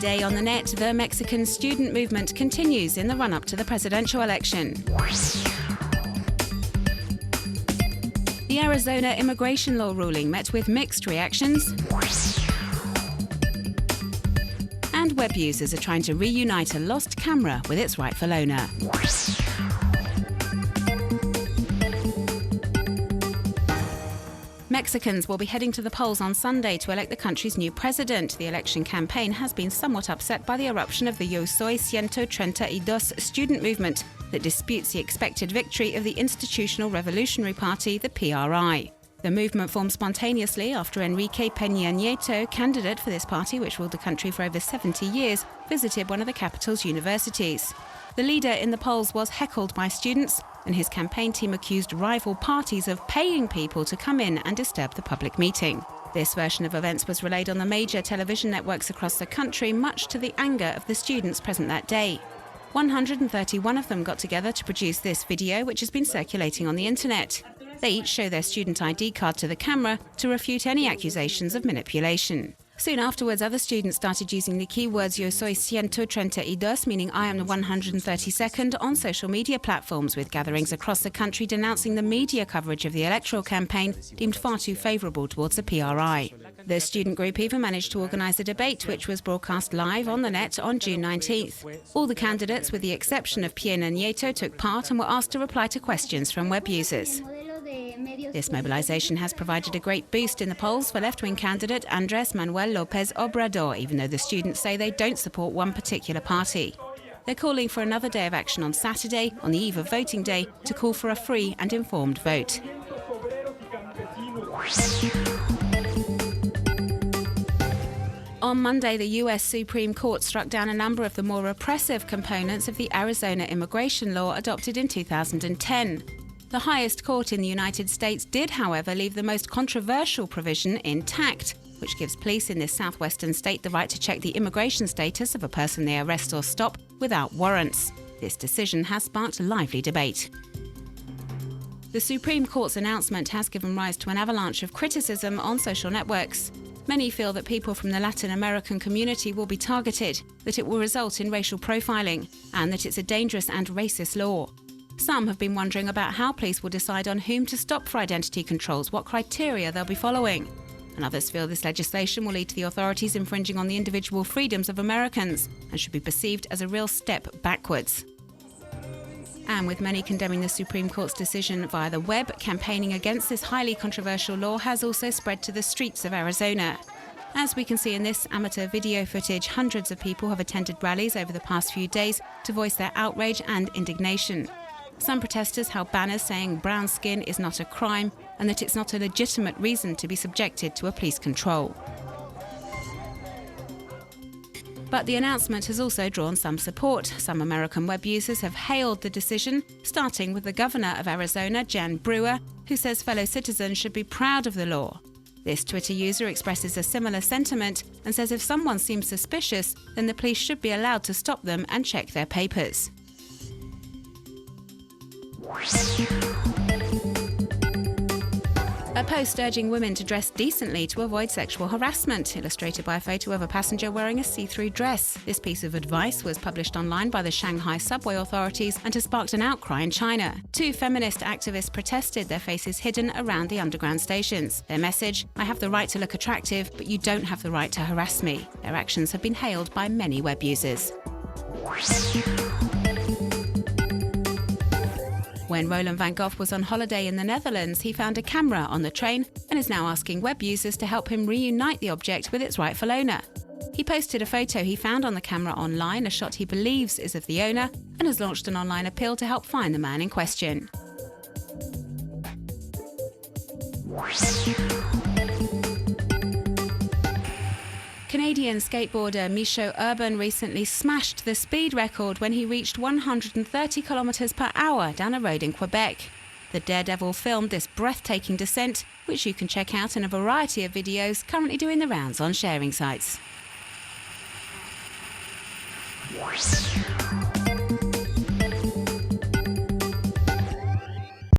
Today on the net, the Mexican student movement continues in the run-up to the presidential election. The Arizona immigration law ruling met with mixed reactions. And web users are trying to reunite a lost camera with its rightful owner. Mexicans will be heading to the polls on Sunday to elect the country's new president. The election campaign has been somewhat upset by the eruption of the Yo Soy 132 student movement that disputes the expected victory of the Institutional Revolutionary Party, the PRI. The movement formed spontaneously after Enrique Peña Nieto, candidate for this party which ruled the country for over 70 years, visited one of the capital's universities. The leader in the polls was heckled by students, and his campaign team accused rival parties of paying people to come in and disturb the public meeting. This version of events was relayed on the major television networks across the country, much to the anger of the students present that day. 131 of them got together to produce this video, which has been circulating on the internet. They each show their student ID card to the camera to refute any accusations of manipulation. Soon afterwards, other students started using the keywords Yo soy 132, meaning I am the 132nd, on social media platforms, with gatherings across the country denouncing the media coverage of the electoral campaign deemed far too favourable towards the PRI. The student group even managed to organise a debate which was broadcast live on the net on June 19th. All the candidates, with the exception of Peña Nieto, took part and were asked to reply to questions from web users. This mobilization has provided a great boost in the polls for left-wing candidate Andrés Manuel López Obrador, even though the students say they don't support one particular party. They're calling for another day of action on Saturday, on the eve of voting day, to call for a free and informed vote. On Monday, the U.S. Supreme Court struck down a number of the more repressive components of the Arizona immigration law adopted in 2010. The highest court in the United States did, however, leave the most controversial provision intact, which gives police in this southwestern state the right to check the immigration status of a person they arrest or stop without warrants. This decision has sparked lively debate. The Supreme Court's announcement has given rise to an avalanche of criticism on social networks. Many feel that people from the Latin American community will be targeted, that it will result in racial profiling, and that it's a dangerous and racist law. Some have been wondering about how police will decide on whom to stop for identity controls, what criteria they'll be following. And others feel this legislation will lead to the authorities infringing on the individual freedoms of Americans and should be perceived as a real step backwards. And with many condemning the Supreme Court's decision via the web, campaigning against this highly controversial law has also spread to the streets of Arizona. As we can see in this amateur video footage, hundreds of people have attended rallies over the past few days to voice their outrage and indignation. Some protesters held banners saying brown skin is not a crime and that it's not a legitimate reason to be subjected to a police control. But the announcement has also drawn some support. Some American web users have hailed the decision, starting with the governor of Arizona, Jan Brewer, who says fellow citizens should be proud of the law. This Twitter user expresses a similar sentiment and says if someone seems suspicious, then the police should be allowed to stop them and check their papers. A post urging women to dress decently to avoid sexual harassment, illustrated by a photo of a passenger wearing a see-through dress. This piece of advice was published online by the Shanghai subway authorities and has sparked an outcry in China. Two feminist activists protested, their faces hidden around the underground stations. Their message: I have the right to look attractive, but you don't have the right to harass me. Their actions have been hailed by many web users. When Roland van Gogh was on holiday in the Netherlands, he found a camera on the train and is now asking web users to help him reunite the object with its rightful owner. He posted a photo he found on the camera online, a shot he believes is of the owner, and has launched an online appeal to help find the man in question. Canadian skateboarder Michaud Urban recently smashed the speed record when he reached 130 km/h down a road in Quebec. The Daredevil filmed this breathtaking descent, which you can check out in a variety of videos currently doing the rounds on sharing sites.